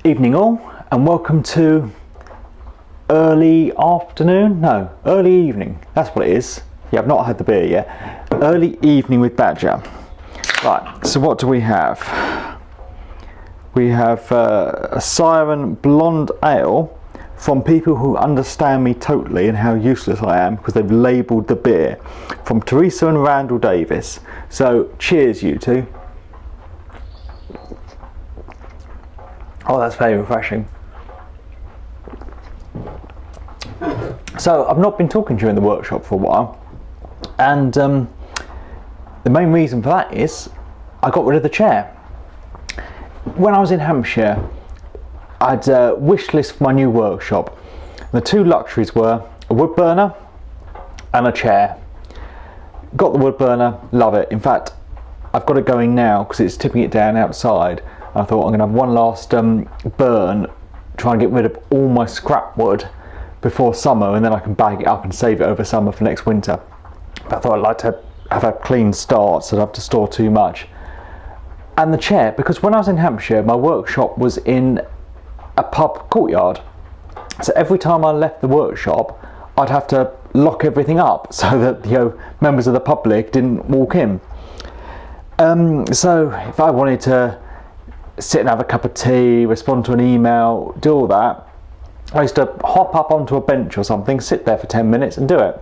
Evening all, and welcome to early evening, that's what it is. Yeah, I've not had the beer yet. Early evening with Badger. Right, so what do we have? We have a Siren Blonde Ale from people who understand me totally and how useless I am because they've labelled the beer, from Teresa and Randall Davis. So cheers you two. Oh, that's very refreshing. So I've not been talking to you in the workshop for a while, and the main reason for that is I got rid of the chair. When I was in Hampshire, I'd wish list for my new workshop. The two luxuries were a wood burner and a chair. Got the wood burner, love it. In fact, I've got it going now because it's tipping it down outside. I thought I'm going to have one last burn, trying to get rid of all my scrap wood before summer, and then I can bag it up and save it over summer for next winter. But I thought I'd like to have a clean start so I don't have to store too much. And the chair, because when I was in Hampshire, my workshop was in a pub courtyard. So every time I left the workshop, I'd have to lock everything up so that members of the public didn't walk in. So if I wanted to sit and have a cup of tea, respond to an email, do all that, I used to hop up onto a bench or something, sit there for 10 minutes and do it,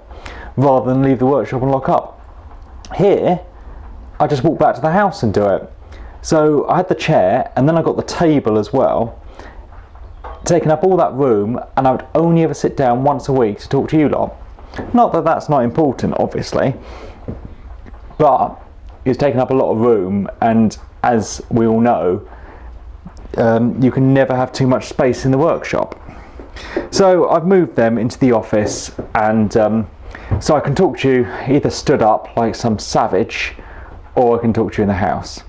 rather than leave the workshop and lock up. Here, I just walk back to the house and do it. So I had the chair, and then I got the table as well, taking up all that room, and I would only ever sit down once a week to talk to you lot. Not that that's not important, obviously, but it's taking up a lot of room, and as we all know, you can never have too much space in the workshop. So I've moved them into the office, and so I can talk to you either stood up like some savage, or I can talk to you in the house.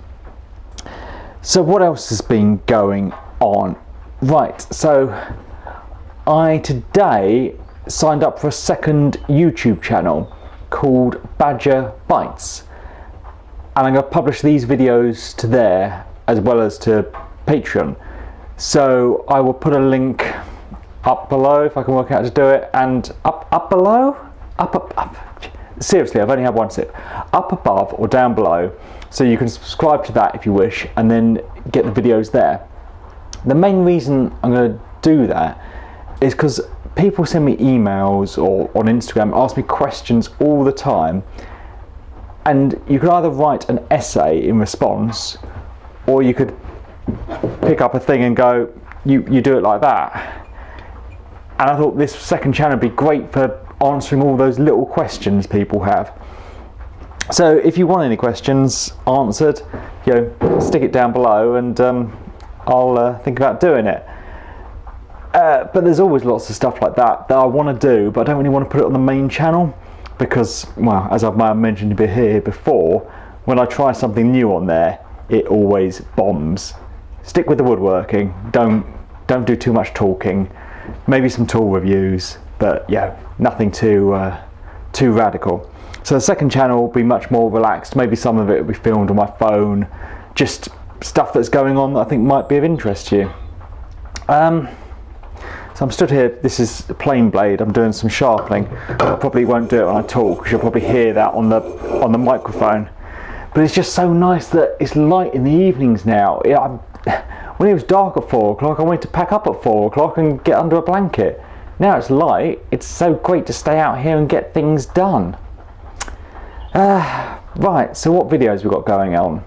So what else has been going on? Right, so I today signed up for a second YouTube channel called Badger Bites, and I'm going to publish these videos to there as well as to Patreon. So I will put a link up below if I can work out how to do it, and up below? Up. Seriously, I've only had one sip. Up above or down below, so you can subscribe to that if you wish, and then get the videos there. The main reason I'm going to do that is because people send me emails or on Instagram, ask me questions all the time, and you could either write an essay in response, or you could pick up a thing and go, you do it like that. And I thought this second channel would be great for answering all those little questions people have. So if you want any questions answered, stick it down below, and I'll think about doing it. But there's always lots of stuff like that I want to do, but I don't really want to put it on the main channel because, well, as I might have mentioned here before, when I try something new on there, it always bombs. Stick with the woodworking. Don't do too much talking. Maybe some tool reviews, but yeah, nothing too radical. So the second channel will be much more relaxed. Maybe some of it will be filmed on my phone, just stuff that's going on that I think might be of interest to you. So I'm stood here, this is a plane blade, I'm doing some sharpening. I probably won't do it when I talk because you'll probably hear that on the microphone. But it's just so nice that it's light in the evenings now. When it was dark at 4 o'clock, I wanted to pack up at 4 o'clock and get under a blanket. Now it's light, it's so great to stay out here and get things done. Right, so what videos we got going on?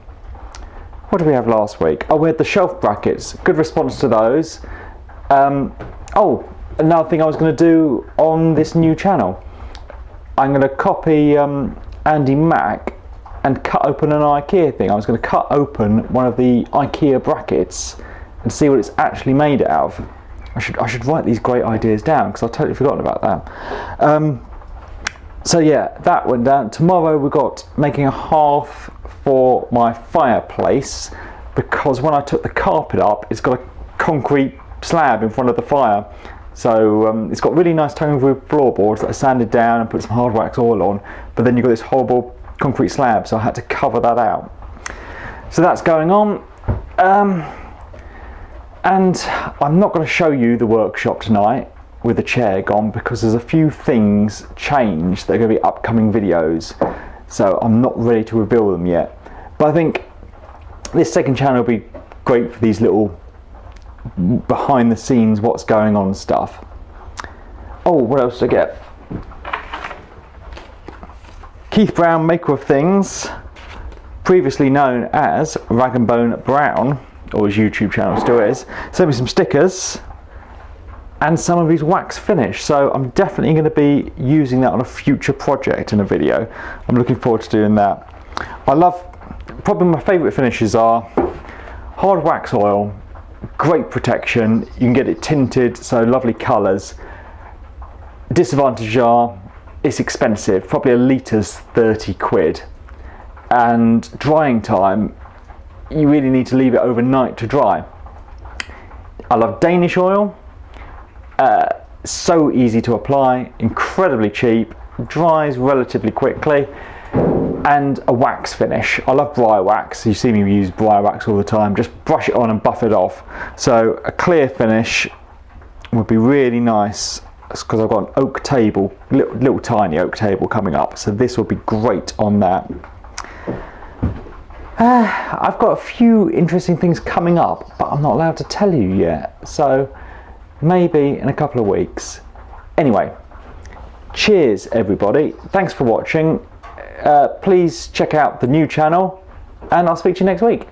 What did we have last week? Oh, we had the shelf brackets. Good response to those. Oh, another thing I was going to do on this new channel. I'm going to copy Andy Mack and cut open an IKEA thing. I was going to cut open one of the IKEA brackets and see what it's actually made out of. I should write these great ideas down because I've totally forgotten about that. So yeah, that went down. Tomorrow we got making a hearth for my fireplace, because when I took the carpet up, it's got a concrete slab in front of the fire. So it's got really nice tone roof floorboards that I sanded down and put some hard wax oil on, but then you've got this horrible concrete slab, so I had to cover that out. So that's going on. And I'm not going to show you the workshop tonight with the chair gone, because there's a few things changed that are going to be upcoming videos, so I'm not ready to reveal them yet. But I think this second channel will be great for these little behind the scenes, what's going on stuff. Oh, what else did I get? Keith Brown, maker of things, previously known as Rag and Bone Brown, or his YouTube channel still is, sent me some stickers and some of his wax finish, so I'm definitely going to be using that on a future project in a video. I'm looking forward to doing that. Probably my favourite finishes are hard wax oil, great protection, you can get it tinted, so lovely colours. Disadvantages are it's expensive, probably a litre's 30 quid, and drying time, you really need to leave it overnight to dry. I love Danish oil, so easy to apply, incredibly cheap, dries relatively quickly, and a wax finish. I love briar wax. You see me use briar wax all the time, just brush it on and buff it off. So a clear finish would be really nice, because I've got an oak table, little tiny oak table coming up, so this will be great on that. I've got a few interesting things coming up, but I'm not allowed to tell you yet, so maybe in a couple of weeks. Anyway, cheers everybody, thanks for watching. Please check out the new channel, and I'll speak to you next week.